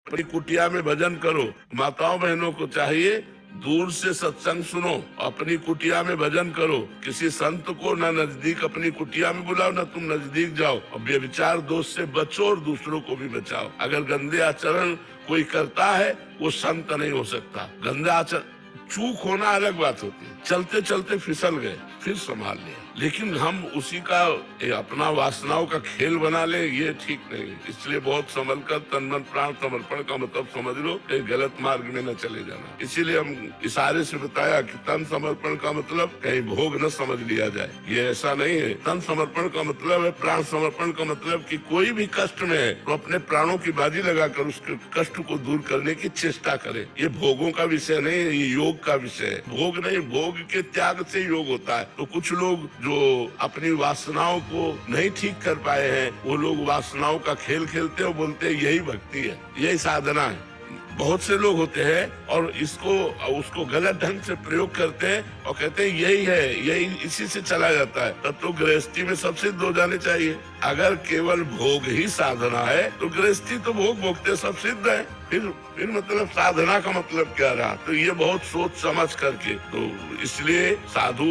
अपनी कुटिया में भजन करो। माताओं बहनों को चाहिए दूर से सत्संग सुनो, अपनी कुटिया में भजन करो। किसी संत को ना नजदीक अपनी कुटिया में बुलाओ, ना तुम नजदीक जाओ। और व्यभिचार दोष से बचो और दूसरों को भी बचाओ। अगर गंदे आचरण कोई करता है वो संत नहीं हो सकता। गंदे आचरण, चूक होना अलग बात होती है, चलते चलते फिसल गए फिर संभाल लिया, लेकिन हम उसी का अपना वासनाओं का खेल बना ले, ये ठीक नहीं। इसलिए बहुत संभल कर तन मन प्राण समर्पण का मतलब समझ लो, कहीं गलत मार्ग में न चले जाना। इसीलिए हम इशारे से बताया कि तन समर्पण का मतलब कहीं भोग न समझ लिया जाए, ये ऐसा नहीं है। तन समर्पण का मतलब है, प्राण समर्पण का मतलब कि कोई भी कष्ट में है तो अपने प्राणों की बाजी लगाकर उसके कष्ट को दूर करने की चेष्टा करे। ये भोगों का विषय नहीं है, ये योग का विषय है। भोग नहीं, भोग के त्याग से योग होता है। तो कुछ लोग जो अपनी वासनाओं को नहीं ठीक कर पाए हैं, वो लोग वासनाओं का खेल खेलते हैं, बोलते हैं यही भक्ति है, यही साधना है। बहुत से लोग होते हैं और उसको गलत ढंग से प्रयोग करते हैं और कहते हैं यही है, यही इसी से चला जाता है। तब तो गृहस्थी में सब सिद्ध हो जाने चाहिए। अगर केवल भोग ही साधना है तो गृहस्थी तो भोग भोगते सब सिद्ध है, फिर मतलब साधना का मतलब क्या रहा। तो ये बहुत सोच समझ करके, तो इसलिए साधु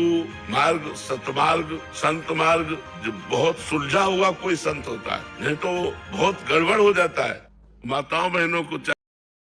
मार्ग, सतमार्ग, संत मार्ग बहुत सुलझा हुआ कोई संत होता है, नहीं तो बहुत गड़बड़ हो जाता है। माताओं बहनों को